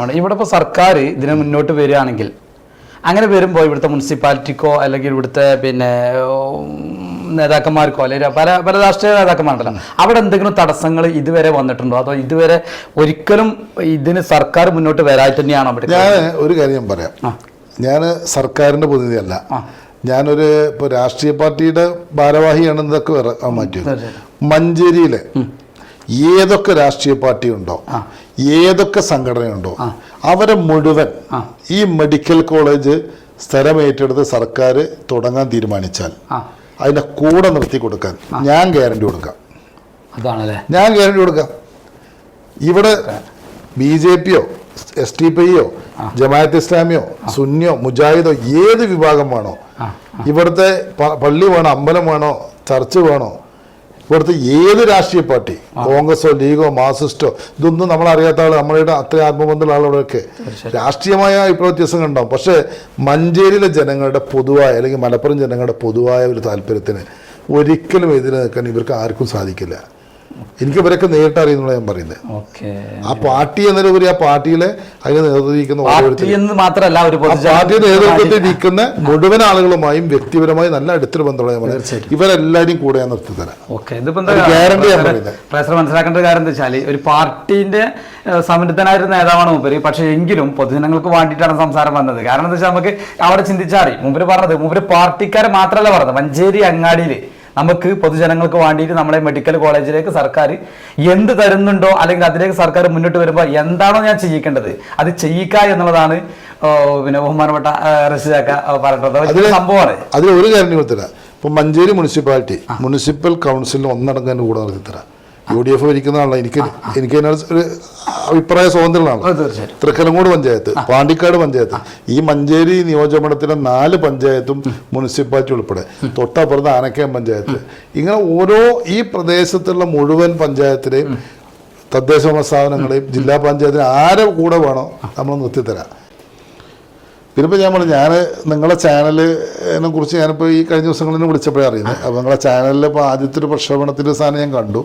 ആണ്. ഇവിടെ ഇപ്പോൾ സർക്കാർ ഇതിനെ മുന്നോട്ട് വരികയാണെങ്കിൽ അങ്ങനെ വരുമ്പോൾ ഇവിടുത്തെ മുനിസിപ്പാലിറ്റിക്കോ അല്ലെങ്കിൽ ഇവിടുത്തെ പിന്നെ നേതാക്കന്മാർക്കോ അല്ലെങ്കിൽ പല രാഷ്ട്രീയ നേതാക്കന്മാരുണ്ടല്ലോ, അവിടെ എന്തെങ്കിലും തടസ്സങ്ങൾ ഇതുവരെ വന്നിട്ടുണ്ടോ, അതോ ഇതുവരെ ഒരിക്കലും ഇതിന് സർക്കാർ മുന്നോട്ട് വരാതെ തന്നെയാണോ? ഞാൻ ഒരു കാര്യം പറയാം, ഞാൻ സർക്കാരിൻ്റെ പ്രതിനിധിയല്ല, ഞാനൊരു ഇപ്പോൾ രാഷ്ട്രീയ പാർട്ടിയുടെ ഭാരവാഹിയാണെന്നതൊക്കെ മാറ്റിയത്. മഞ്ചേരിയിലെ ഏതൊക്കെ രാഷ്ട്രീയ പാർട്ടി ഉണ്ടോ, ഏതൊക്കെ സംഘടനയുണ്ടോ, അവരെ മുഴുവൻ ഈ മെഡിക്കൽ കോളേജ് സ്ഥലം ഏറ്റെടുത്ത് സർക്കാർ തുടങ്ങാൻ തീരുമാനിച്ചാൽ അതിൻ്റെ കൂടെ നിർത്തി കൊടുക്കാൻ ഞാൻ ഗ്യാരണ്ടി കൊടുക്കാം. അതാണല്ലേ, ഞാൻ ഗ്യാരണ്ടി കൊടുക്കാം. ഇവിടെ BJPയോ SDPയോ ജമാഅത്ത് ഇസ്ലാമിയോ സുന്നിയോ മുജാഹിദോ ഏത് വിഭാഗം വേണോ, ഇവിടുത്തെ പള്ളി വേണോ, അമ്പലം വേണോ, ചർച്ച് വേണോ, ഇവിടുത്തെ ഏത് രാഷ്ട്രീയ പാർട്ടി, കോൺഗ്രസോ ലീഗോ മാർക്സിസ്റ്റോ, ഇതൊന്നും നമ്മളറിയാത്ത ആൾ, നമ്മളുടെ അത്ര ആത്മബന്ധമുള്ള ആളുകളൊക്കെ രാഷ്ട്രീയമായ അഭിപ്രായ വ്യത്യാസങ്ങൾ ഉണ്ടാവും. പക്ഷേ മഞ്ചേരിയിലെ ജനങ്ങളുടെ പൊതുവായ അല്ലെങ്കിൽ മലപ്പുറം ജനങ്ങളുടെ പൊതുവായ ഒരു താല്പര്യത്തിന് ഒരിക്കലും എതിരെ നിൽക്കാൻ ഇവർക്ക് ആർക്കും സാധിക്കില്ല. എനിക്ക് ഇവരൊക്കെ നേരിട്ട് അറിയുന്നുള്ള ഞാൻ പറയുന്നത്. ആ പാർട്ടി എന്നതിലുപരി ആ പാർട്ടിയിലെ അതിന് നേതൃത്വം പാർട്ടി നേതൃത്വത്തിൽ ഇരിക്കുന്ന മുഴുവൻ ആളുകളുമായും വ്യക്തിപരമായി നല്ല അടുത്തൊരു ബന്ധമുള്ള ഇവരെല്ലാവരും കൂടെ ഞാൻ നിർത്തി തരാം. ഗ്യാരണ്ടി ഞാൻ പറയുന്നത്. മനസ്സിലാക്കേണ്ട കാര്യം എന്താ വെച്ചാൽ ഒരു പാർട്ടിന്റെ സമൃദ്ധനായ ഒരു നേതാവാണ് മൂപ്പര്, പക്ഷേ എങ്കിലും പൊതുജനങ്ങൾക്ക് വേണ്ടിയിട്ടാണ് സംസാരം വന്നത്. കാരണം എന്താ വെച്ചാൽ നമുക്ക് അവിടെ ചിന്തിച്ചാറി മൂപ്പര് പറഞ്ഞത്, മൂപ്പര് പാർട്ടിക്കാരെ മാത്രമല്ല പറഞ്ഞത്, മഞ്ചേരി അങ്ങാടിയിൽ നമുക്ക് പൊതുജനങ്ങൾക്ക് വേണ്ടിയിട്ട് നമ്മളെ മെഡിക്കൽ കോളേജിലേക്ക് സർക്കാർ എന്ത് തരുന്നുണ്ടോ അല്ലെങ്കിൽ അതിലേക്ക് സർക്കാർ മുന്നോട്ട് വരുമ്പോൾ എന്താണോ ഞാൻ ചെയ്യിക്കേണ്ടത് അത് ചെയ്യിക്കുക എന്നുള്ളതാണ് പിന്നെ ബഹുമാനപ്പെട്ട റഷീദാക്ക പറഞ്ഞത് സംഭവമാണ്. അതിൽ ഒരു കാര്യം കൊടുത്തരാം. ഇപ്പം മഞ്ചേരി മുനിസിപ്പൽ കൗൺസിലിന് ഒന്നടങ്കം കൂടെ നിർത്തിത്തരാം. UDF ഭരിക്കുന്ന ആളാണ്. എനിക്ക് അതിനകത്ത് ഒരു അഭിപ്രായ സ്വാതന്ത്ര്യമാണ്. തൃക്കലങ്ങോട് പഞ്ചായത്ത്, പാണ്ടിക്കാട് പഞ്ചായത്ത്, ഈ മഞ്ചേരി നിയോജകമണ്ഡലത്തിലെ 4 പഞ്ചായത്തും മുനിസിപ്പാലിറ്റി ഉൾപ്പെടെ, തൊട്ടപ്പുറത്ത് ആനക്കയം പഞ്ചായത്ത്, ഇങ്ങനെ ഓരോ ഈ പ്രദേശത്തുള്ള മുഴുവൻ പഞ്ചായത്തിലെയും തദ്ദേശ സ്ഥാപനങ്ങളെയും ജില്ലാ പഞ്ചായത്തിനെ ആരെ കൂടെ വേണോ നമ്മൾ നിർത്തിത്തരാം. പിന്നിപ്പോൾ ഞാൻ നിങ്ങളെ ചാനലിനെ കുറിച്ച് ഞാനിപ്പോൾ ഈ കഴിഞ്ഞ ദിവസങ്ങളിൽ നിന്ന് വിളിച്ചപ്പോഴേ അറിയുന്നത്. അപ്പോൾ നിങ്ങളെ ചാനലിൽ ഇപ്പോൾ ആദ്യത്തെ ഒരു പ്രക്ഷേപണത്തിൻ്റെ സാധനം ഞാൻ കണ്ടു.